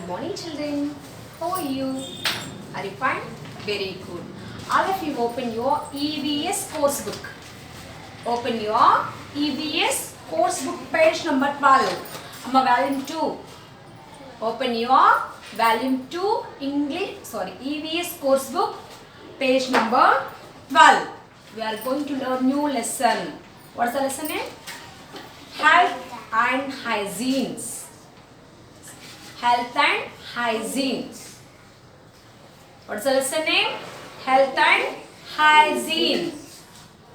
Good morning, children. How are you? Are you fine? Very good. All of you open your EVS course book. Open your EVS course book, page number 12. Volume 2. Open your volume 2 EVS course book, page number 12. We are going to learn new lesson. What's the lesson name? Health and hygiene. Health and hygiene. What's the lesson name? Health and hygiene.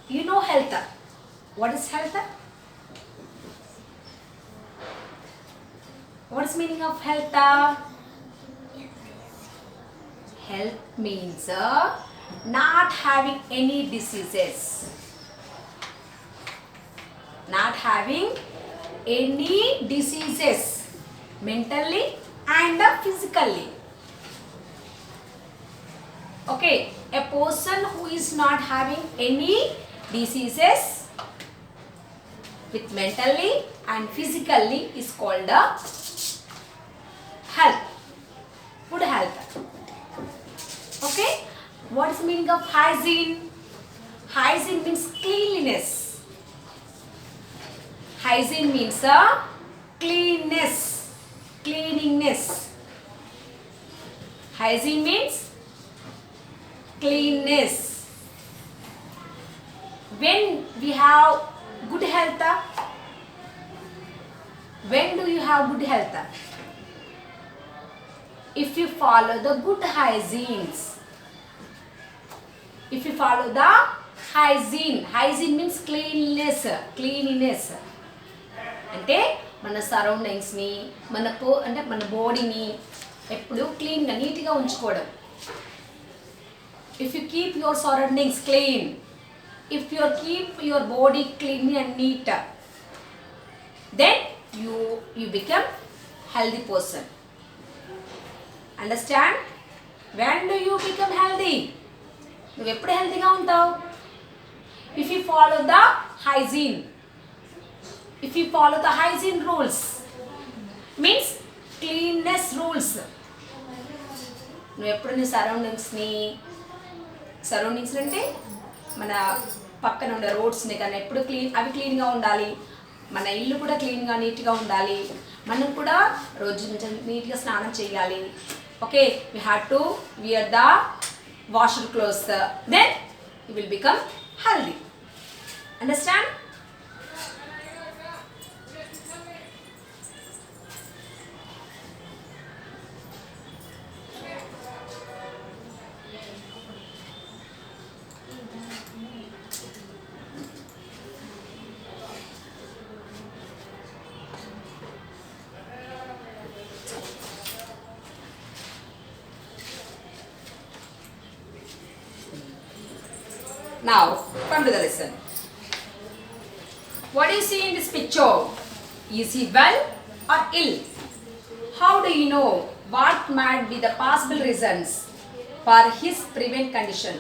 You know health. What is health? What is meaning of health? Health means not having any diseases. Not having any diseases. Mentally and physically. Okay, a person who is not having any diseases with mentally and physically is called health. Good health. Okay, what is the meaning of hygiene? Hygiene means cleanliness. Hygiene means cleanness. Cleanliness. Hygiene means cleanness. When we have good health, when do you have good health? If you follow the good hygienes. If you follow the hygiene. Hygiene means cleanliness. Cleanliness. అంటే మన సరౌండింగ్స్ని మన బాడీని ఎప్పుడు క్లీన్గా నీట్గా ఉంచుకోవడం. If you keep your surroundings clean, if you keep your body clean and neat, then you become healthy person. Understand? When do you become healthy? నువ్వు ఎప్పుడు హెల్తీగా ఉంటావు? If you follow the hygiene. If you follow the hygiene rules, means cleanness rules. నువ్వు ఎప్పుడు నీ surroundings అంటే మన పక్కన ఉండే రోడ్స్ని కానీ ఎప్పుడు అవి క్లీన్గా ఉండాలి. మన ఇల్లు కూడా క్లీన్గా నీట్గా ఉండాలి. మనం కూడా రోజు నీట్గా స్నానం చేయాలి. Okay, we have to wear the washed clothes. Then you will become healthy. Understand? Now, come to the lesson. What do you see in this picture? Is he well or ill? How do you know what might be the possible reasons for his present condition?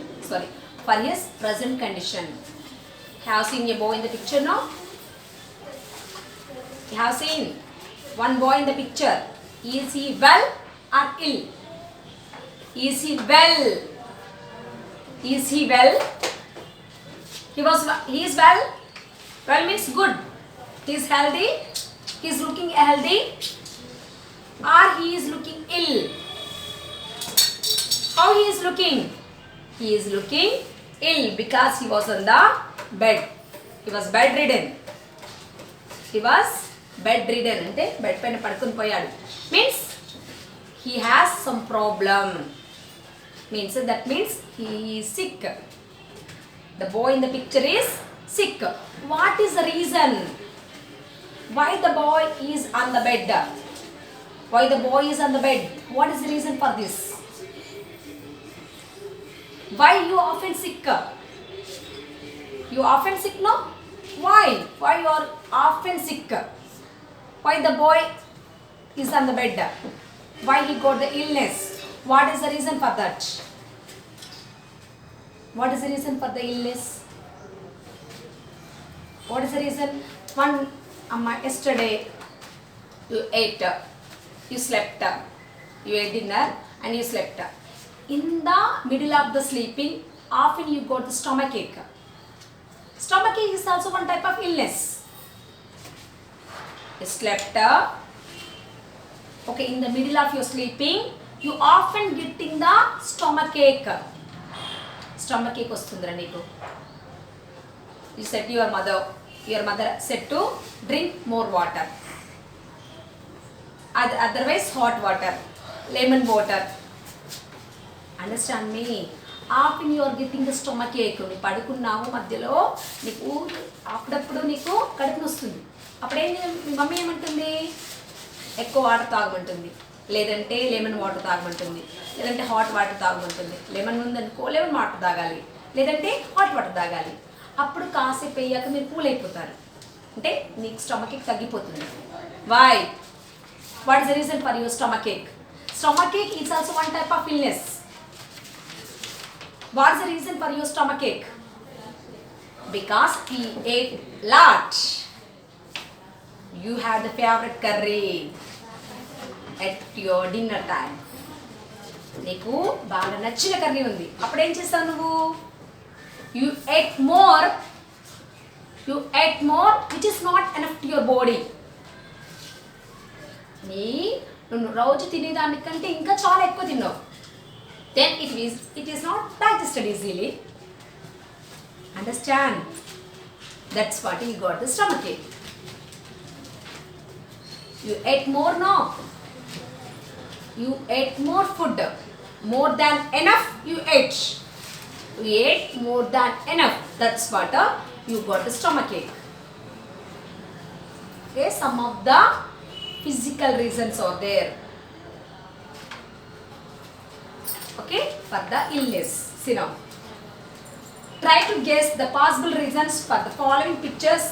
Have seen a boy in the picture now? You have seen one boy in the picture. Is he well or ill? Is he well? Is he well? He is well. Well means good. He is healthy. He is looking healthy. Or he is looking ill. How he is looking? He is looking ill because he was on the bed. He was bedridden. He was bedridden. అంటే bed పైన పడుకొని పోయాడు. Means he has some problem. That means he is sick. The boy in the picture is sick. What is the reason? Why the boy is on the bed? Why the boy is on the bed? What is the reason for this? Why you often sick? You often sick, no? Why? Why you are often sick? Why the boy is on the bed? Why he got the illness? What is the reason for that? What is the reason for the illness? What is the reason? Yesterday you ate, you slept, You ate dinner and you slept. In the middle of the sleeping, often you got the stomach ache. Stomach ache is also one type of illness. You slept. Okay, in the middle of your sleeping, you often getting the stomach ache. Stomach ache vastundra neeku. You said to your mother said to drink more water. Otherwise hot water, lemon water. Understand me? Often you are getting the stomach ache. నీ పడుకున్నావు మధ్యలో నీకు అప్పుడప్పుడు నీకు కడుపు నొస్తుంది. అప్పుడేం మీ mummy ఏమంటుంది? ఎక్కువ వాటర్ తాగమంటుంది, లేదంటే లెమన్ వాటర్ తాగమంటుంది, లేదంటే హాట్ వాటర్ తాగమంటుంది. లెమన్ ఉందనుకో లెమన్ వాటర్ తాగాలి, లేదంటే హాట్ వాటర్ తాగాలి. అప్పుడు కాసేపు అయ్యాక మీరు కూల్ అయిపోతారు, అంటే నీకు స్టమక్ ఏక్ తగ్గిపోతుంది. Why? What is the reason for your stomach ache? Stomach ache is also one type of illness. What is the reason for your stomach ache? Because we ate lot. You had the favorite curry at your dinner time. నీకు బాగా నచ్చిన curry ఉంది, అప్పుడు ఏం చేస్తావు నువ్వు? You ate more which is not enough to your body. నువ్వు రోజు తినేదానికంటే ఇంకా చాలా ఎక్కువ తిన్నావు. Then it is not digested easily. Understand? That's what you got the stomach ache. You ate more, no? You ate more food. More than enough you ate. You ate more than enough. That's what you got the stomach ache. Okay, some of the physical reasons are there. Okay, for the illness. See now. Try to guess the possible reasons for the following pictures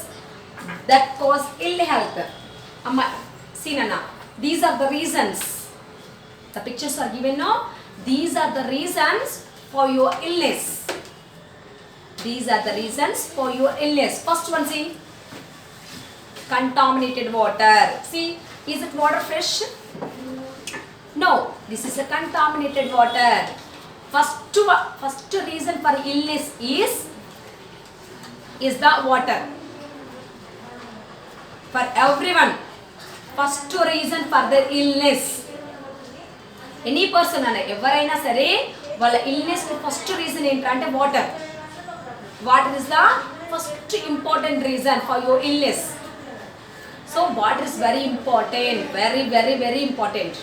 that cause ill health. Amma, see Nana. These are the reasons. The pictures are given now. These are the reasons for your illness. These are the reasons for your illness. First one, see. Contaminated water. See, is it water fresh? No, this is a contaminated water. First reason for illness is the water. For everyone, first reason for the illness. Any person ana evaraina sare valla illness ki first reason ఏంటంటే water. Water is the first important reason for your illness. So water is very important, very very very important.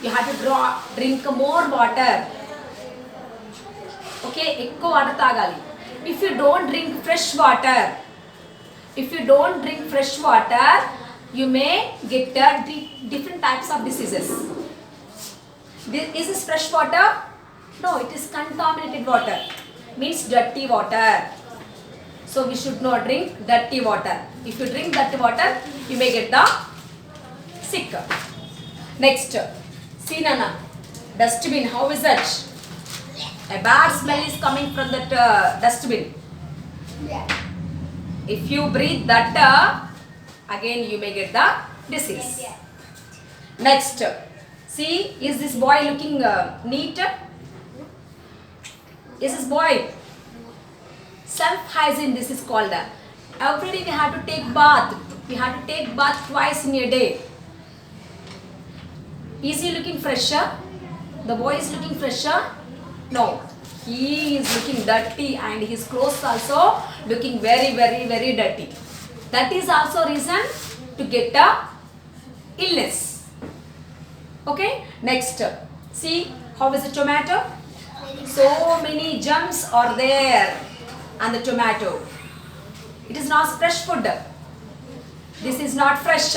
You have to drink more water. Okay, ఎక్కువ water తాగాలి. If you don't drink fresh water, you may get different types of diseases. Is this fresh water? No, it is contaminated water. Means dirty water. So we should not drink dirty water. If you drink dirty water, you may get the sick. Next, see Nana, dustbin. How is that? A bad smell is coming from that dustbin. If you breathe that, again you may get the disease. Next, see, is this boy looking neat? Is this boy? Self-hygiene, this is called. Every day we have to take bath. We have to take bath twice in a day. Is he looking fresher? The boy is looking fresher? No. He is looking dirty and his clothes also looking very very very dirty. That is also reason to get a illness. Okay. Next, see how is the tomato? So many germs are there on the tomato. It is not fresh food. This is not fresh.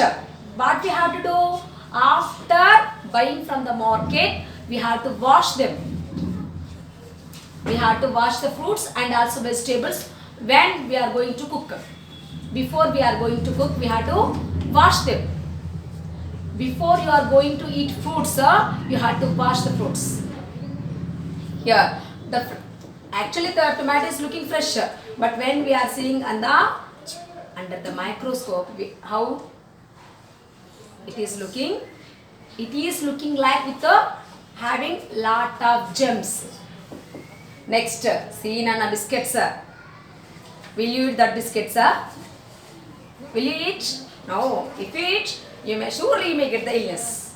What we have to do? After buying from the market, we have to wash them. We have to wash the fruits and also vegetables when we are going to cook. Before we are going to cook, we have to wash them. Before you are going to eat fruits, you have to wash the fruits. Here, actually the tomato is looking fresh, but when we are seeing under the microscope, how it is looking It is looking like with having lot of germs. Next, see Nana biscuits. Will you eat that biscuits? Will you eat? No. If you eat, you may surely get the illness.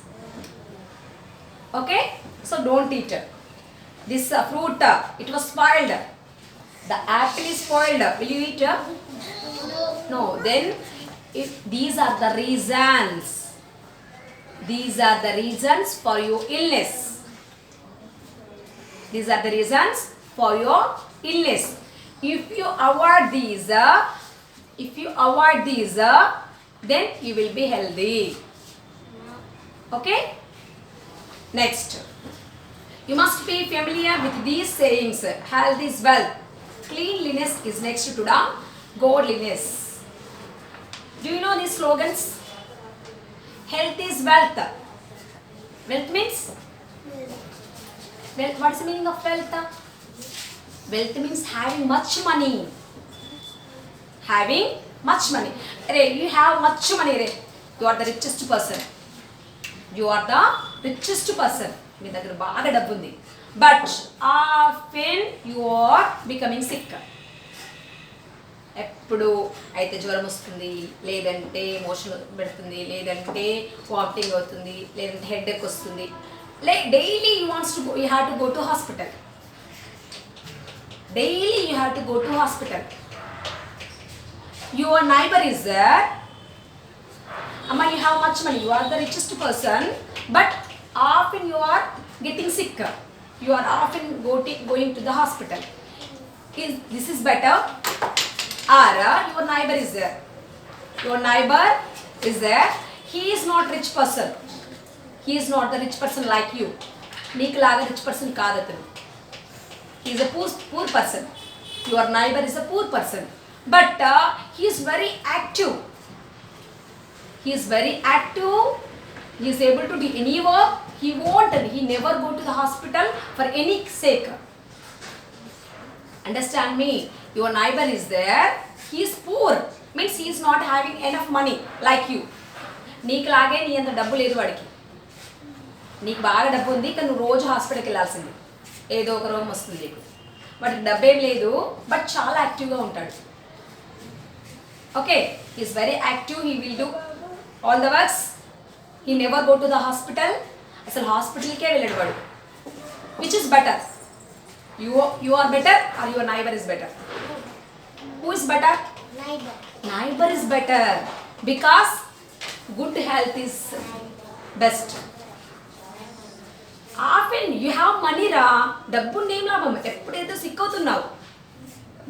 Okay? So don't eat. This fruit, it was spoiled. The apple is spoiled. Will you eat? No. Then, if these are the reasons. These are the reasons for your illness. These are the reasons for your illness. If you avoid these, then you will be healthy. Okay? Next. You must be familiar with these sayings. Health is wealth. Cleanliness is next to the godliness. Do you know these slogans? Health is wealth. Wealth means? Wealth, what is the meaning of wealth? Wealth means having much money. Having much money. You have much money. You are the richest person. You are the richest person. But often you are becoming sick. ఎప్పుడు అయితే జ్వరం వస్తుంది, లేదంటే motion పెడుతుంది, లేదంటే vomiting అవుతుంది, లేదంటే headache వస్తుంది. Daily you have to go to hospital. Daily you have to go to hospital. Your neighbor is there. Amma, you have much money. You are the richest person, but often you are getting sick. You are often going to the hospital. This is better? Or your neighbor is there. Your neighbor is there. He is not rich person. He is not the rich person like you. Neeku laga rich person kaadu atanu. He is a poor person. Your neighbor is a poor person. But he is very active. He is very active. He is able to do any work. He never go to the hospital for any sake. Understand me? Your neighbor is there. He is poor. Means he is not having enough money like you. నీకు లాగే నీ అంత డబ్బు లేదు వాడికి. నీకు బాగా డబ్బు ఉంది, కానీ నువ్వు రోజు హాస్పిటల్కి వెళ్ళాల్సింది. ఏదో ఒక రోగం వస్తుంది నీకు. వాడికి డబ్బేం లేదు, బట్ చాలా యాక్టివ్గా ఉంటాడు. Okay, he is very active. He will do all the works. He never go to the hospital. అసలు హాస్పిటల్కే వెళ్ళాడు వాడు. Which is better? You are better or your neighbor is better? Who is better? Neighbor. Neighbor is better because good health is best. Often you have money ra, dabbu nem labam, eppudedo sick avutunnavu.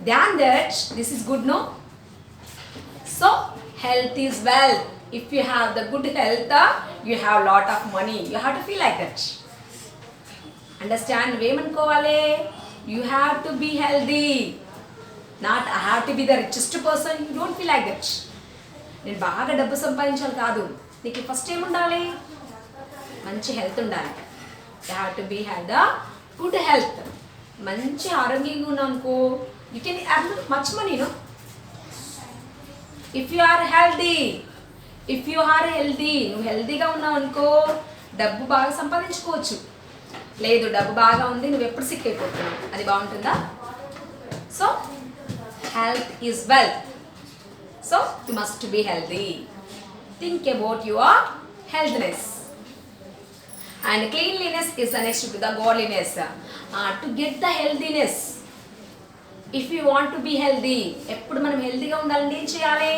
Than that, this is good, no? So health is wealth. If you have the good health, you have lot of money. You have to feel like that. Understand? Vemankovale, you have to be healthy. Not I have to be the richest person. You don't feel like that. నేను బాగా డబ్బు సంపాదించాలి కాదు. నీకు first ఏముండాలి? మంచి health ఉండాలి. You have to be have the good health. మంచి ఆరోగ్యంగా ఉన్నావు అనుకో, you can earn much money, no? If you are healthy, నువ్వు హెల్తీగా ఉన్నావు అనుకో, డబ్బు బాగా సంపాదించుకోవచ్చు. లేదు డబ్బు బాగా ఉంది, నువ్వు ఎప్పుడు సిక్ అయిపోతున్నావు, అది బాగుంటుందా? So health is wealth. So you must be healthy. Think about your healthiness. And cleanliness is the next to the godliness. To get the healthiness, if you want to be healthy, ఎప్పుడు మనం హెల్తీగా ఉండాలంటే ఏం చేయాలి?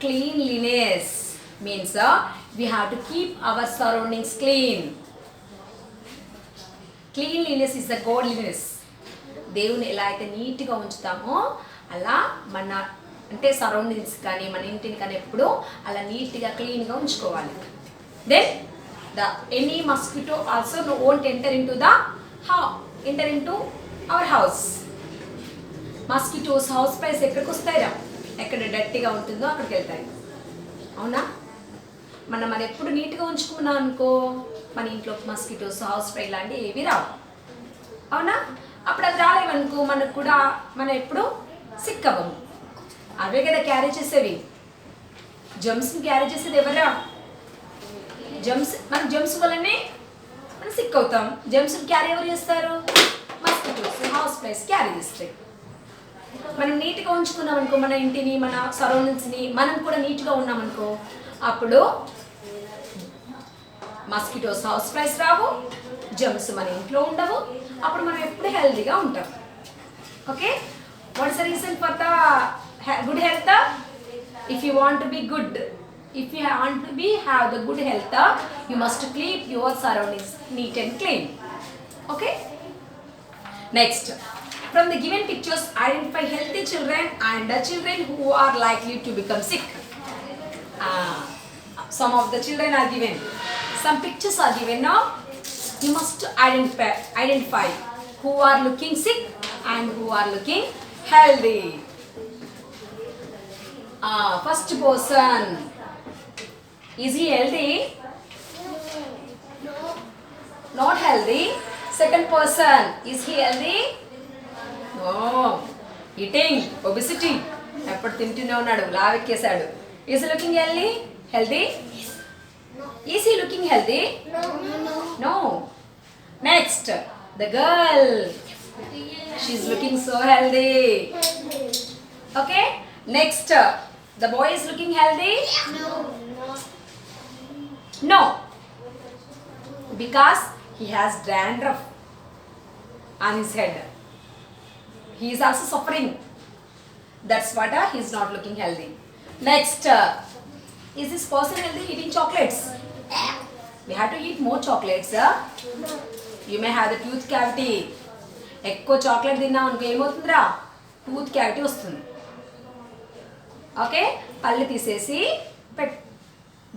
Cleanliness means we have to keep our surroundings clean. Cleanliness is the godliness. దేవుని ఎలా అయితే నీట్గా ఉంచుతామో అలా మన అంటే సరౌండింగ్స్ కానీ మన ఇంటిని కానీ ఎప్పుడు అలా నీట్గా క్లీన్గా ఉంచుకోవాలి. Then the any mosquito also won't enter into our house. Mosquitoes house price ఎక్కడికి వస్తాయిరా? ఎక్కడ డర్టీగా ఉంటుందో అక్కడికి వెళ్తాయి. అవునా? మనం అది ఎప్పుడు నీట్గా ఉంచుకున్నాం అనుకో, మన ఇంట్లో మస్కిటోస్ హౌస్ ఫ్రై లాంటివి ఏవి రావు. అవునా? అప్పుడు అది రాలేవనుకో మనకు కూడా మనం ఎప్పుడు సిక్ అవ్వము. అవే కదా క్యారీ చేసేవి. జమ్స్ని క్యారీ చేసేది ఎవరా? జమ్స్ వల్లనే మనం సిక్ అవుతాం. జమ్స్ క్యారీ ఎవరు చేస్తారు? మస్కిటోస్, హౌస్ ఫ్లైస్ క్యారీ చేస్తాయి. మనం నీట్గా ఉంచుకున్నాం అనుకో మన ఇంటిని, మన సరౌండింగ్స్ని, మనం కూడా నీట్గా ఉన్నామనుకో అప్పుడు మస్కిటోస్, హౌస్ ఫ్లైస్ రావు, జమ్స్ మన ఇంట్లో ఉండవు. అప్పుడు మనం ఎప్పుడు హెల్తీగా ఉంటాం. Okay, what's the reason for the good health? If you want to be good, if you want to be have the good health, you must keep your surroundings neat and clean. Okay, next, from the given pictures identify healthy children and children who are likely to become sick. Some of the children are given, some pictures are given. Now you must identify who are looking sick and who are looking healthy. First person, is he healthy? Not healthy. Second person, is he healthy? No, eating, obesity, ఎప్పుడు తింటూనే ఉన్నాడు, లావెక్కేశాడు. Is he looking healthy? Is he looking healthy? No. Next, the girl, she's looking so healthy. Okay, next, the boy is looking healthy? No, because he has dandruff on his head. He is also suffering. That's what he is not looking healthy. Next, is this person healthy eating chocolates? We have to eat more chocolates. You may have the tooth cavity. ఎక్కువ chocolate తిన్నాం అనుకో ఏమవుతుందిరా? Tooth cavity వస్తుంది. Okay, పళ్ళు తీసేసి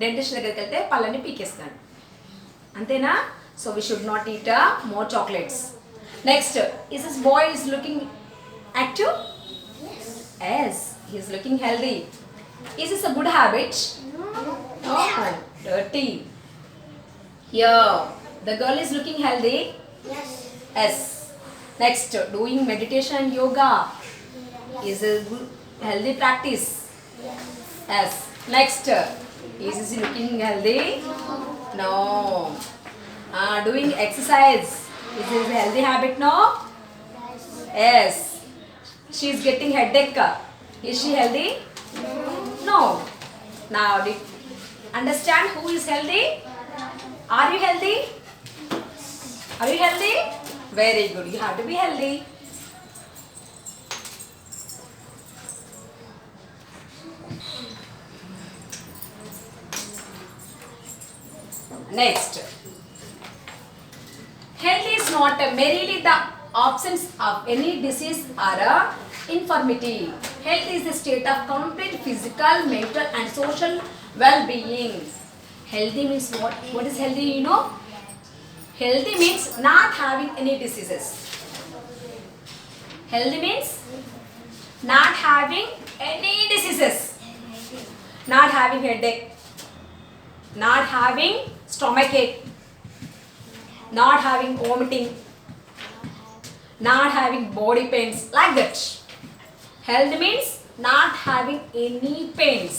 dentist దగ్గరికి వెళ్తే పళ్ళని పీకేస్తాడు. అంతేనా? So we should not eat more chocolates. Next, is this boy is looking active? Yes, he is looking healthy. Is this a good habit? No, dirty. Here, the girl is looking healthy? Yes. Next, doing meditation and yoga is a good healthy practice. Yes. Next, is he looking healthy? No. Doing exercise, is this a healthy habit? No. Yes. She is getting headache. Is she healthy? No. Now, understand who is healthy? Are you healthy? Are you healthy? Very good. You have to be healthy. Next, health is not merely the absence of any disease or infirmity. Health is a state of complete physical, mental and social well-being. Healthy means what? What is healthy, you know? Healthy means not having any diseases. Healthy means not having any diseases. Not having headache, not having stomachache, not having vomiting, not having body pains, like that. Health means not having any pains,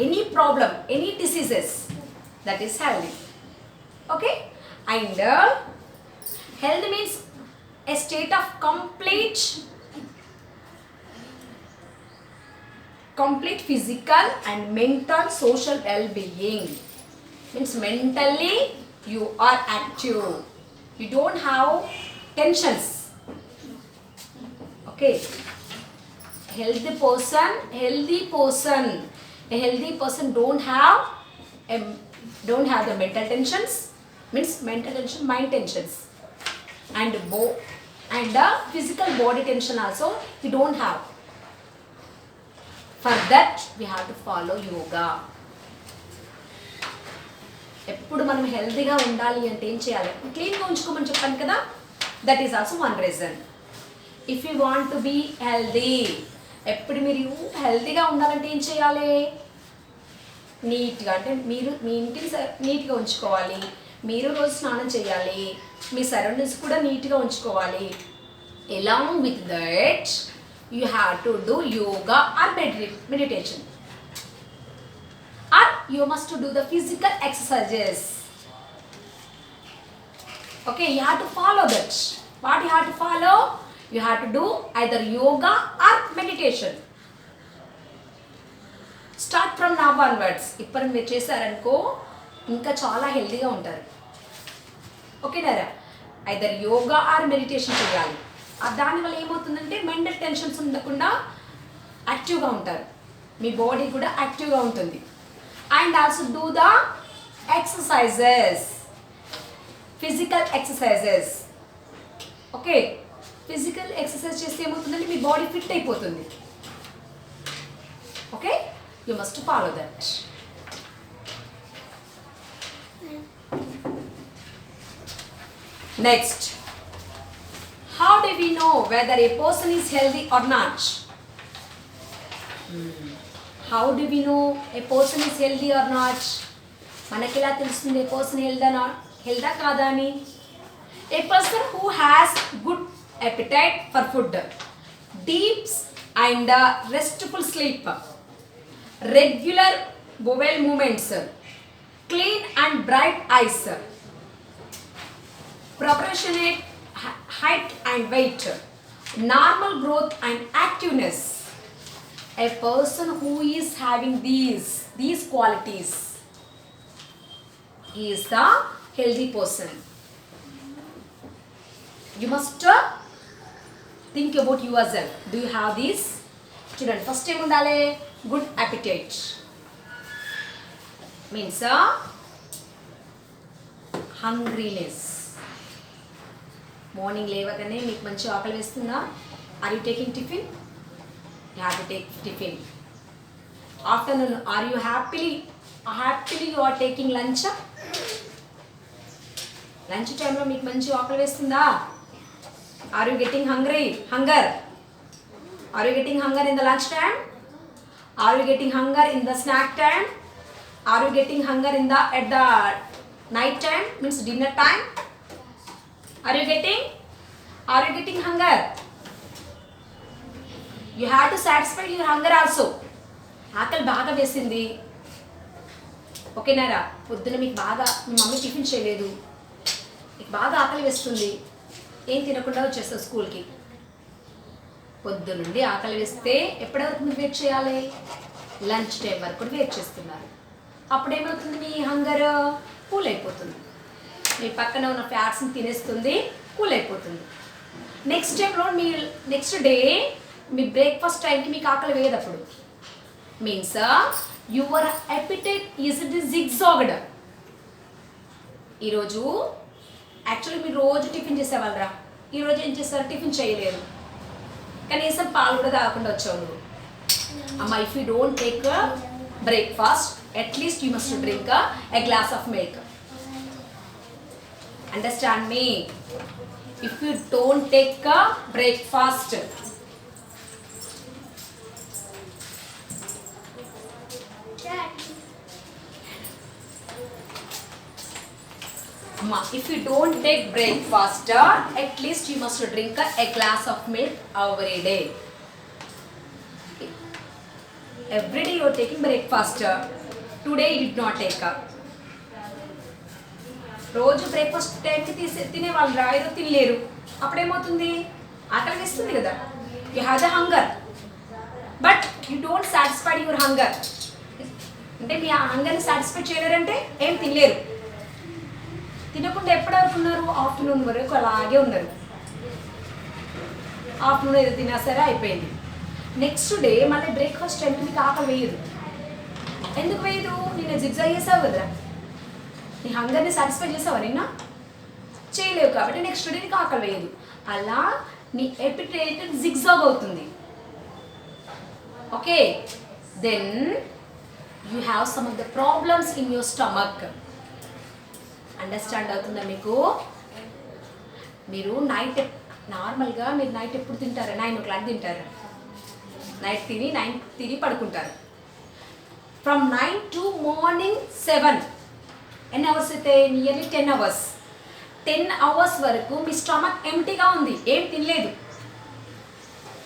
any problem, any diseases. That is healthy. Okay, and health means a state of complete physical and mental social well-being. Means mentally you are active, you don't have tensions. Okay, a healthy person don't have the mental tensions. Means mental tension, mind tensions, and the physical body tension also you don't have. For that we have to follow yoga. ఎప్పుడు మనం హెల్తీగా ఉండాలి అంటే ఏం చేయాలి? క్లీన్గా ఉంచుకోమని చెప్పాను కదా. That is also one reason. If you want to be healthy, ఎప్పుడు మీరు హెల్తీగా ఉండాలంటే ఏం చేయాలి? నీట్గా, అంటే మీరు మీ ఇంటిని నీట్గా ఉంచుకోవాలి, మీరు రోజు స్నానం చేయాలి, మీ సరౌండింగ్స్ కూడా నీట్గా ఉంచుకోవాలి. Along with that you have to do yoga or meditation or you must to do the physical exercises. Okay, you have to follow that. What you have to follow? You have to do either yoga or meditation. Start from now onwards. ఇప్పుడు మీరు చేశారనుకో ఇంకా చాలా హెల్తీగా ఉంటారు. ఓకేనారా? Either yoga or meditation చేయాలి. దానివల్ల ఏమవుతుందంటే mental tensions ఉండకుండా యాక్టివ్గా ఉంటారు. మీ బాడీ కూడా యాక్టివ్గా ఉంటుంది. And also do the exercises, physical exercises. Okay, physical exercise చేస్తే ఏమవుతుందంటే మీ బాడీ ఫిట్ అయిపోతుంది. Okay, you must follow that. Next, how do we know whether a person is healthy or not? How do we know a person is healthy or not? మనకి ఎలా తెలుస్తుంది a person healthy కాదా అని? A person who has good appetite for food, deep and restful sleep, regular bowel movements, clean and bright eyes, proportionate height and weight, normal growth and activeness. A person who is having these qualities is the healthy person. You must think about yourself. Do you have these? Children, first time undale good appetite. Means hungriness. Morning లేవగానే మీకు మంచి ఆకలి వేస్తుందా? Are you taking tiffin? You have to take tiffin. Afternoon are you happily you are taking lunch? Lunch టైంలో మీకు మంచి ఆకలి వేస్తుందా? Are you getting hunger? Are you getting hunger in the lunch time? Are you getting hunger in the snack time? Are you getting hunger at the night time, means dinner time? Are you getting hunger? You have to satisfy your hunger also. ఆకలి బాగా వేసింది, ఓకేనారా? పొద్దున మీకు బాగా మీ mummy tiffin చేయలేదు, మీకు బాగా ఆకలి వేస్తుంది, ఏం తినకుండా వచ్చేస్తావు స్కూల్కి. పొద్దునుండి ఆకలి వేస్తే ఎప్పటివరకు మీరు వెయిట్ చేయాలి? లంచ్ టైం వరకు కూడా వెయిట్ చేస్తున్నారు. అప్పుడేమవుతుంది? మీ హంగర్ కూల్ అయిపోతుంది, మీ పక్కన ఉన్న ఫ్యాట్స్ని తినేస్తుంది, కూల్ అయిపోతుంది. నెక్స్ట్ డే మీ బ్రేక్ఫాస్ట్ టైంకి మీకు ఆకలి వేయదు. అప్పుడు మీన్స్ యువర్ అపిటైట్ ఈజ్ జిగ్జాగ్డ్. ఈరోజు యాక్చువల్లీ మీరు రోజు టిఫిన్ చేసేవాళ్ళరా, ఈరోజు ఏం చేస్తారు? టిఫిన్ చేయలేరు, కనీసం పాలు కూడా తాగకుండా వచ్చావు నువ్వు. అమ్మ, if you don't take breakfast, at least you must drink a glass of milk. Understand me? If you don't take a breakfast, if you don't take breakfast, at least you must drink a glass of milk every day. Every day you are taking breakfast. Today you did not take up. రోజు breakfast టైంకి తినేవాళ్ళు రా, ఏదో తినలేరు. అప్పుడేమవుతుంది? ఆకలి వేస్తుంది కదా. You have the hunger, but you don't satisfy your hunger. అంటే మీ ఆ హంగర్ని సాటిస్ఫై చేయలేరంటే ఏం తినలేరు. తినకుండా ఎప్పటి వరకు ఉన్నారు? ఆఫ్టర్నూన్ వరకు అలాగే ఉన్నారు. ఆఫ్టర్నూన్ ఏదో తినేసరే అయిపోయింది. నెక్స్ట్ డే మళ్ళీ బ్రేక్ఫాస్ట్ టైంకి మీకు ఆకలి వేయదు. ఎందుకు వేయదు? నేను జిగ్జాగ్ చేసావు కదా, నీ హంగర్ని సాటిస్ఫై చేసావా? నిన్న చేయలేవు కాబట్టి నెక్స్ట్ డే నీకు ఆకలి వేయదు. అలా నీ ఎపిటైట్ జిగ్జాగ్ అవుతుంది. Okay, then you have some of the problems in your stomach. Understand అవుతుందా మీకు? మీరు నార్మల్గా మీరు నైట్ ఎప్పుడు తింటారు? 9 o'clock తింటారు. నైట్ తిని పడుకుంటారు. ఫ్రమ్ 9 to morning 7, ఎన్ని అవర్స్ అయితే? Nearly 10 hours. 10 hours వరకు మీ స్టమక్ ఎంటీగా ఉంది, ఏం తినలేదు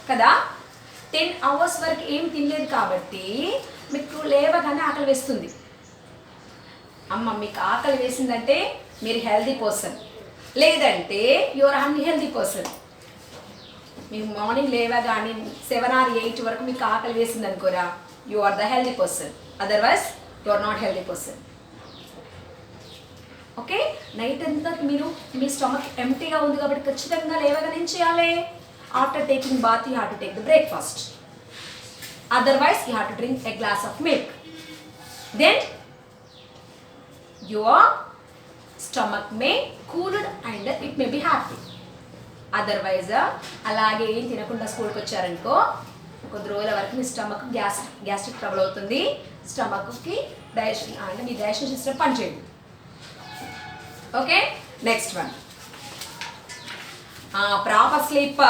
కదా. 10 hours వరకు ఏం తినలేదు కాబట్టి మీకు లేవగానే ఆకలి వేస్తుంది. అమ్మ మీకు ఆకలి వేసిందంటే మీరు హెల్దీ పర్సన్, లేదంటే యువర్ అన్హెల్దీ పర్సన్. మీకు మార్నింగ్ లేవగానే 7 or 8 వరకు మీకు ఆకలి వేసింది అనుకోరా, you are the healthy person, otherwise you are not healthy person. Okay, night అంతా మీరు మీ స్టమక్ ఎంటీగా ఉంది కాబట్టి ఖచ్చితంగా లేవగానే ఏం చేయాలి? After taking bath you have to take the breakfast, otherwise you have to drink a glass of milk. Then your stomach may cooled and it may be happy. Otherwise అలాగే ఏం తినకుండా స్కూల్కి వచ్చారనుకో, కొద్ది రోజుల వరకు మీ స్టమక్ గ్యాస్ట్రిక్ ట్రబుల్ అవుతుంది, స్టమక్కి digestion అంటే మీ డైజెషన్ సిస్టమ్ పనిచేయదు. Okay, next one proper sleep.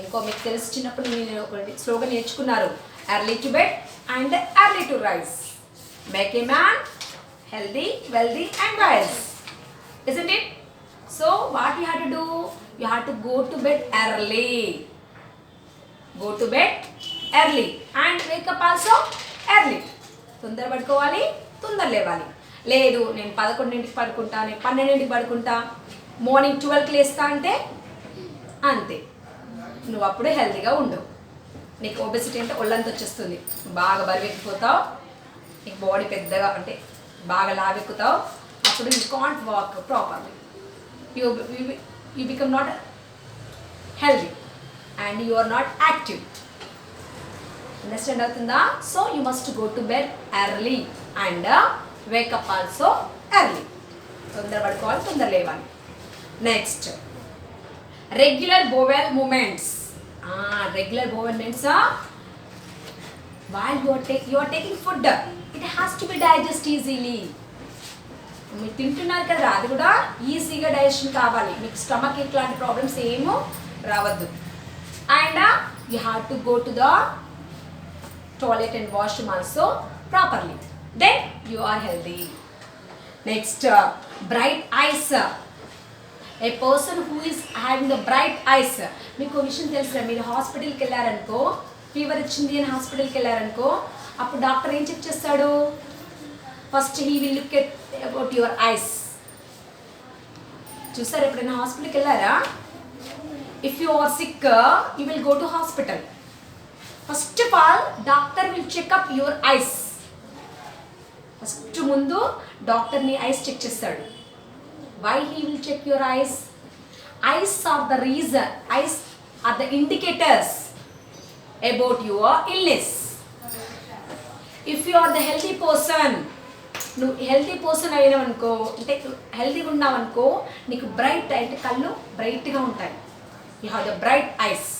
ఇంకో మీకు తెలిసి చిన్నప్పుడు మీరు స్లోగా నేర్చుకున్నారు, early to bed and early to rise, make a man healthy, wealthy and wise, isn't it? So what you have to do? You have to go to bed early. Go to bed early and wake up also early. తొందర పడుకోవాలి, తొందర లేవాలి. లేదు నేను 11ంటికి పడుకుంటా, నేను 12ంటికి పడుకుంటా, morning 12కి లేస్తా అంటే అంతే, నువ్వు అప్పుడే హెల్తీగా ఉండవు. నీకు ఒబెసిటీ అంటే ఒళ్ళంతా వచ్చేస్తుంది, బాగా బరువెక్కిపోతావు, నీకు బాడీ పెద్దగా అంటే బాగా లావెక్కుతావు, అప్పుడు you can't walk properly, you become not healthy and you are not active. Understand అవుతుందా? So you must go to bed early and wake up also early. తొందర పడుకోవాలి, తొందర లేవాలి. Next regular bowel movements. Regular bowel movements while you are taking food, it has to be digest easily. మీరు తింటున్నారు కదా, అది కూడా ఈజీగా డైజెషన్ కావాలి, మీకు స్టమక్ ఇట్లాంటి ప్రాబ్లమ్స్ ఏమో రావద్దు. And you have to go to the toilet and washroom also properly, then you are healthy. Next bright eyes. A person who is having the bright eyes. మీకు విషయం తెలుసా, మీరు హాస్పిటల్కి వెళ్ళారనుకో, ఫీవర్ వచ్చింది అని హాస్పిటల్కి వెళ్ళారనుకో, అప్పుడు డాక్టర్ ఏం చెక్ చేస్తాడు? First he will look at about your eyes. చూసారు ఎప్పుడైనా హాస్పిటల్కి వెళ్ళారా? If you are sick you will go to hospital. First of all doctor will checkup your eyes. First ముందు డాక్టర్ నీ ఐస్ చెక్ చేస్తాడు. Why he will check your eyes? Eyes are the reason, eyes are the indicators about your illness. If you are the healthy person, నువ్వు healthy person అయినావనుకో, అంటే హెల్తీగా ఉన్నావనుకో, నీకు bright అంటే కళ్ళు బ్రైట్గా ఉంటాయి, you have the bright ice.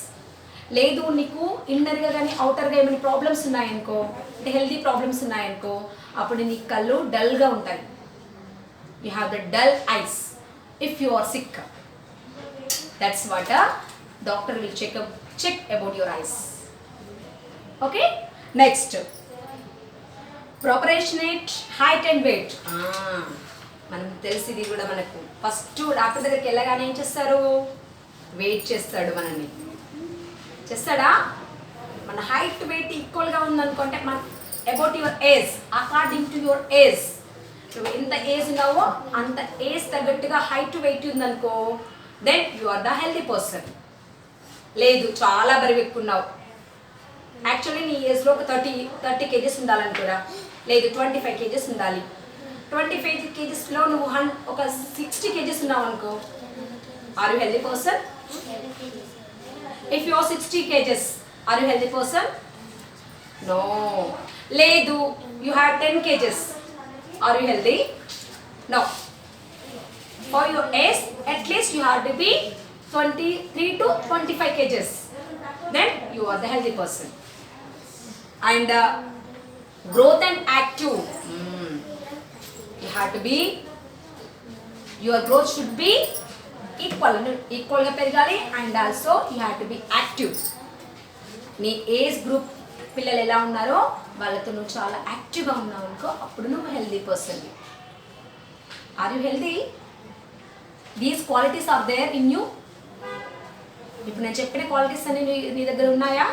లేదు నీకు ఇన్నర్గా కానీ అవుటర్గా ఏమైనా ప్రాబ్లమ్స్ ఉన్నాయనుకో, అంటే హెల్తీ ప్రాబ్లమ్స్ ఉన్నాయనుకో, అప్పుడు నీ కళ్ళు డల్గా ఉంటాయి, you have the dull eyes if you are sick. That's what doctor will check about your eyes. Okay, next proportionate height and weight. మనం తెలిసి ఇది కూడా మనకు ఫస్ట్ డాక్టర్ దగ్గరికి వెళ్ళగానే ఏం చేస్తారు? వెయిట్ చేస్తాడు మనల్ని. చేస్తాడా? మన హైట్ వెయిట్ ఈక్వల్గా ఉందనుకుంటే మన about your age, according to your age, నువ్వు ఎంత ఏజ్ ఉన్నావో అంత ఏజ్ తగ్గట్టుగా హైట్ వెయిట్ ఉందనుకో, then you are the healthy person. లేదు చాలా బరువు ఎక్కున్నావు, యాక్చువల్లీ నీ ఏజ్లో ఒక 30 kgs ఉండాలనుకోరా, లేదు 25 kgs ఉండాలి, 25 kgsలో నువ్వు ఒక 60 kgs ఉన్నావు అనుకో, are you healthy person? If you are 60 kgs, are you healthy person? No. లేదు you have 10 kgs, are you healthy? No. For your age at least you have to be 23 to 25 kgs, then you are the healthy person. And growth and active, you have to be, your growth should be equal ga పెరగాలి, and also you have to be active. నీ age group పిల్లలు ఎలా ఉన్నారో వాళ్ళతో నువ్వు చాలా యాక్టివ్గా ఉన్నావు అనుకో, అప్పుడు నువ్వు healthy person. Are you healthy? These qualities are there in you. ఇప్పుడు నేను చెప్పిన క్వాలిటీస్ అన్ని నీ దగ్గర ఉన్నాయా?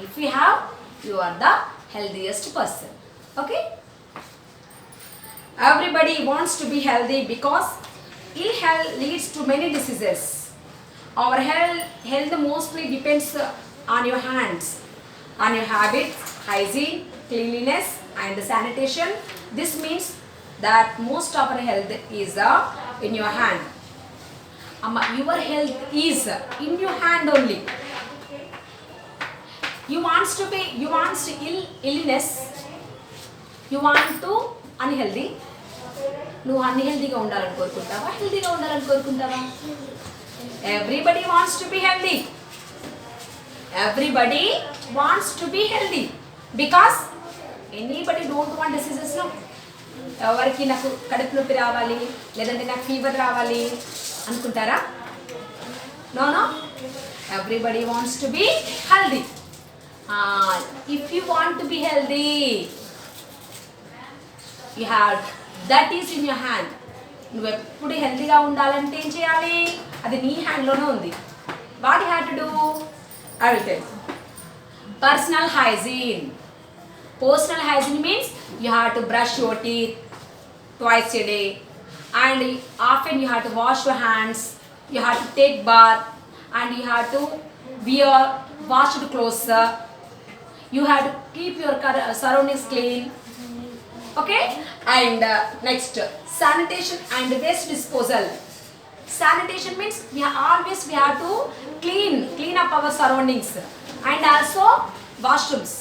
If you have, you are the healthiest person. Okay? Everybody wants to be healthy because ill health leads to many diseases. Our health mostly depends on your hands, on your habits, hygiene, cleanliness and sanitation. This means that most of our health is in your hand. Your health is in your hand only. You want illness, you want to unhealthy. నువ్వు అన్హెల్దీగా ఉండాలని కోరుకుంటావా, హెల్దీగా ఉండాలని కోరుకుంటావా? Everybody wants to be healthy. Everybody wants to be healthy because anybody don't want diseases. ఎవరికి నాకు కడుపు నొప్పి రావాలి లేదంటే నాకు ఫీవర్ రావాలి అనుకుంటారా? No no, everybody wants to be healthy. If you want to be healthy you have that is in your hand. నువ్వు ఎప్పుడు హెల్తీగా ఉండాలంటే ఏం చేయాలి? అది నీ హ్యాండ్లోనే ఉంది. What you have to do? I will tell. Personal hygiene. Personal hygiene means you have to brush your teeth twice a day and often you have to wash your hands, you have to take bath and you have to wear washed clothes. You have to keep your surroundings clean. Okay? And next, sanitation and waste disposal. Sanitation means we have to clean up our surroundings and also washrooms,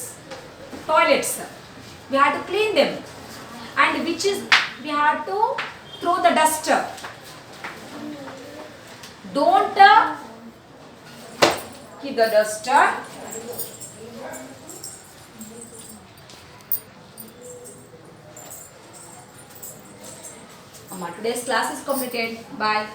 toilets. We have to clean them and we have to throw the dust. Don't keep the dust. Today's class is completed. Bye.